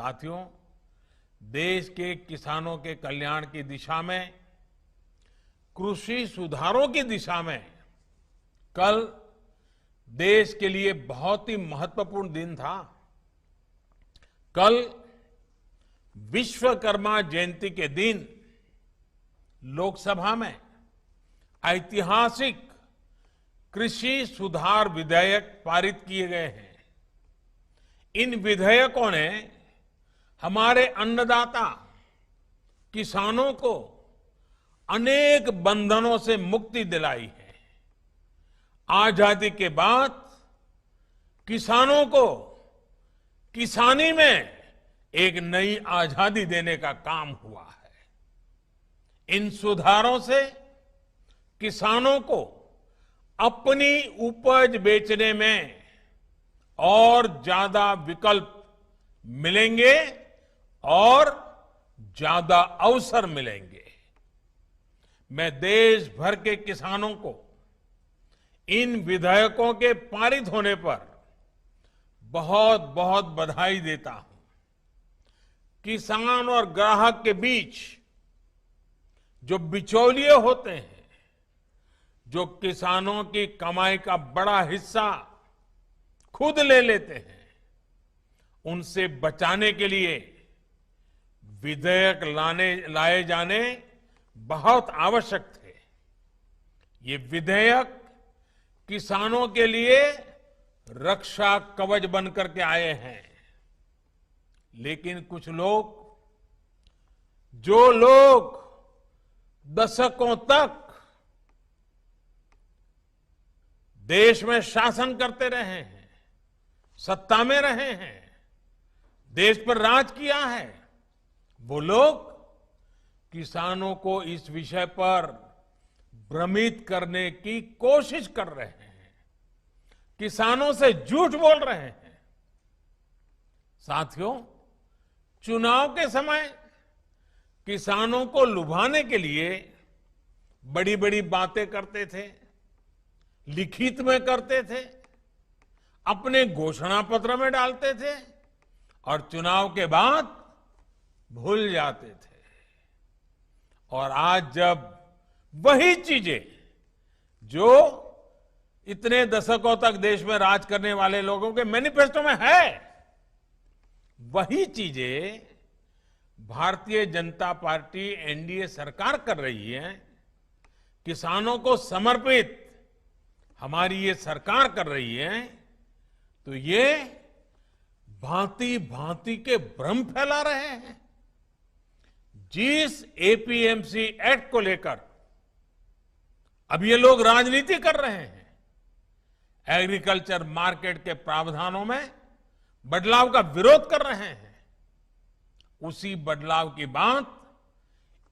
साथियों, देश के किसानों के कल्याण की दिशा में, कृषि सुधारों की दिशा में कल देश के लिए बहुत ही महत्वपूर्ण दिन था। कल विश्वकर्मा जयंती के दिन लोकसभा में ऐतिहासिक कृषि सुधार विधेयक पारित किए गए हैं। इन विधेयकों ने हमारे अन्नदाता किसानों को अनेक बंधनों से मुक्ति दिलाई है। आजादी के बाद किसानों को किसानी में एक नई आजादी देने का काम हुआ है। इन सुधारों से किसानों को अपनी उपज बेचने में और ज्यादा विकल्प मिलेंगे और ज्यादा अवसर मिलेंगे। मैं देश भर के किसानों को इन विधेयकों के पारित होने पर बहुत बहुत बधाई देता हूं। किसान और ग्राहक के बीच जो बिचौलिए होते हैं, जो किसानों की कमाई का बड़ा हिस्सा खुद ले लेते हैं, उनसे बचाने के लिए विधेयक लाए जाने बहुत आवश्यक थे। ये विधेयक किसानों के लिए रक्षा कवच बनकर के आए हैं। लेकिन कुछ लोग, जो लोग दशकों तक देश में शासन करते रहे हैं, सत्ता में रहे हैं, देश पर राज किया है, वो लोग किसानों को इस विषय पर भ्रमित करने की कोशिश कर रहे हैं, किसानों से झूठ बोल रहे हैं। साथियों, चुनाव के समय किसानों को लुभाने के लिए बड़ी बड़ी बातें करते थे, लिखित में करते थे, अपने घोषणा पत्र में डालते थे और चुनाव के बाद भूल जाते थे। और आज जब वही चीजें जो इतने दशकों तक देश में राज करने वाले लोगों के मैनिफेस्टो में है, वही चीजें भारतीय जनता पार्टी एनडीए सरकार कर रही है, किसानों को समर्पित हमारी ये सरकार कर रही है, तो ये भांति भांति के भ्रम फैला रहे हैं। जिस एपीएमसी एक्ट को लेकर अब ये लोग राजनीति कर रहे हैं, एग्रीकल्चर मार्केट के प्रावधानों में बदलाव का विरोध कर रहे हैं, उसी बदलाव की बात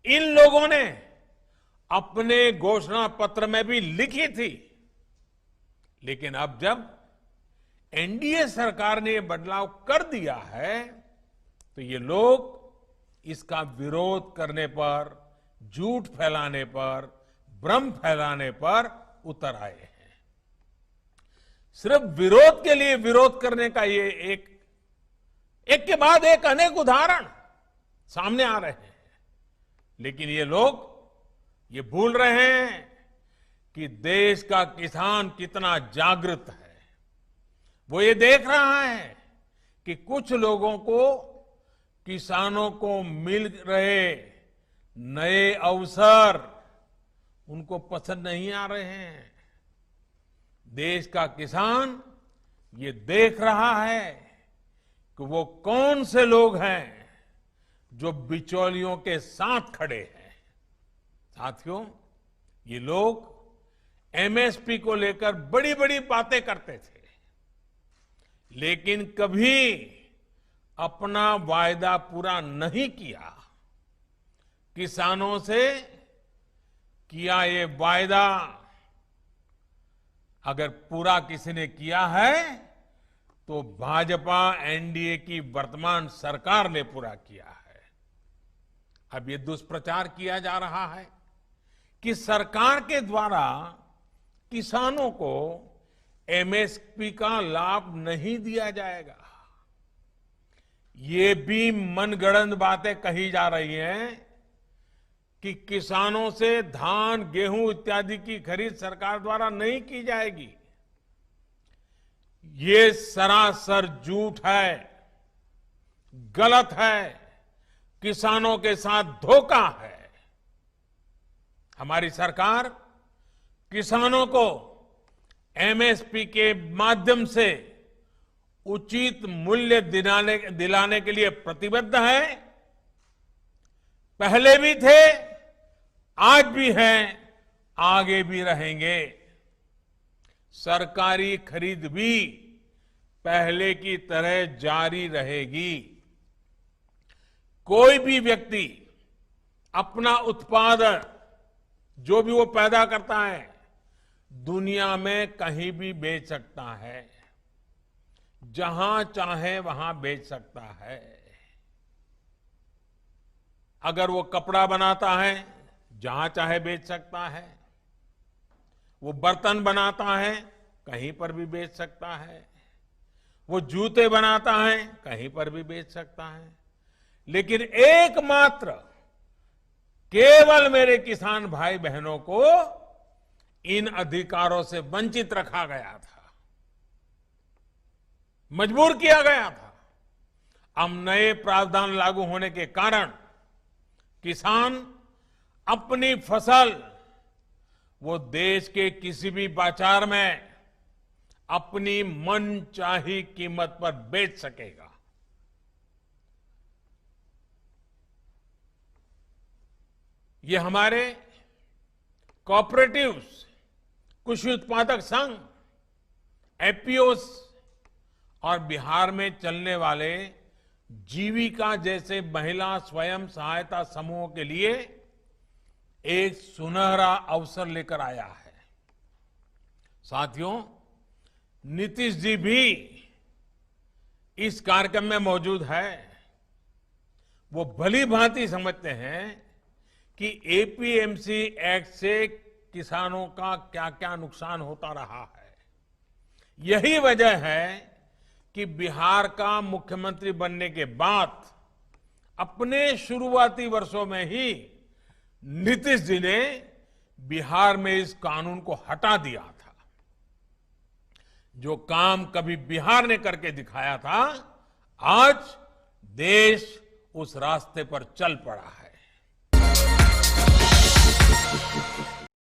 इन लोगों ने अपने घोषणा पत्र में भी लिखी थी। लेकिन अब जब एनडीए सरकार ने यह बदलाव कर दिया है, तो ये लोग इसका विरोध करने पर, झूठ फैलाने पर, भ्रम फैलाने पर उतर आए हैं। सिर्फ विरोध के लिए विरोध करने का ये एक के बाद एक अनेक उदाहरण सामने आ रहे हैं। लेकिन ये लोग ये भूल रहे हैं कि देश का किसान कितना जागृत है। वो ये देख रहा है कि कुछ लोगों को, किसानों को मिल रहे नए अवसर उनको पसंद नहीं आ रहे हैं। देश का किसान ये देख रहा है कि वो कौन से लोग हैं जो बिचौलियों के साथ खड़े हैं। साथियों, ये लोग एमएसपी को लेकर बड़ी बड़ी बातें करते थे, लेकिन कभी अपना वायदा पूरा नहीं किया। किसानों से किया ये वायदा अगर पूरा किसी ने किया है तो भाजपा एनडीए की वर्तमान सरकार ने पूरा किया है। अब ये दुष्प्रचार किया जा रहा है कि सरकार के द्वारा किसानों को एमएसपी का लाभ नहीं दिया जाएगा। ये भी मनगढ़ंत बातें कही जा रही हैं कि किसानों से धान, गेहूं इत्यादि की खरीद सरकार द्वारा नहीं की जाएगी। ये सरासर झूठ है, गलत है, किसानों के साथ धोखा है। हमारी सरकार किसानों को एमएसपी के माध्यम से उचित मूल्य दिलाने के लिए प्रतिबद्ध है। पहले भी थे, आज भी हैं, आगे भी रहेंगे। सरकारी खरीद भी पहले की तरह जारी रहेगी। कोई भी व्यक्ति अपना उत्पादन जो भी वो पैदा करता है दुनिया में कहीं भी बेच सकता है, जहां चाहे वहां बेच सकता है। अगर वो कपड़ा बनाता है जहां चाहे बेच सकता है, वो बर्तन बनाता है कहीं पर भी बेच सकता है, वो जूते बनाता है कहीं पर भी बेच सकता है। लेकिन एकमात्र केवल मेरे किसान भाई बहनों को इन अधिकारों से वंचित रखा गया था, मजबूर किया गया था। अब नए प्रावधान लागू होने के कारण किसान अपनी फसल वो देश के किसी भी बाजार में अपनी मनचाही कीमत पर बेच सकेगा। ये हमारे कोऑपरेटिव्स, कृषि उत्पादक संघ, एपीओस और बिहार में चलने वाले जीविका जैसे महिला स्वयं सहायता समूहों के लिए एक सुनहरा अवसर लेकर आया है। साथियों, नीतीश जी भी इस कार्यक्रम में मौजूद है। वो भली भांति समझते हैं कि एपीएमसी एक्ट से किसानों का क्या क्या नुकसान होता रहा है। यही वजह है कि बिहार का मुख्यमंत्री बनने के बाद अपने शुरुआती वर्षों में ही नीतीश जी ने बिहार में इस कानून को हटा दिया था। जो काम कभी बिहार ने करके दिखाया था, आज देश उस रास्ते पर चल पड़ा है।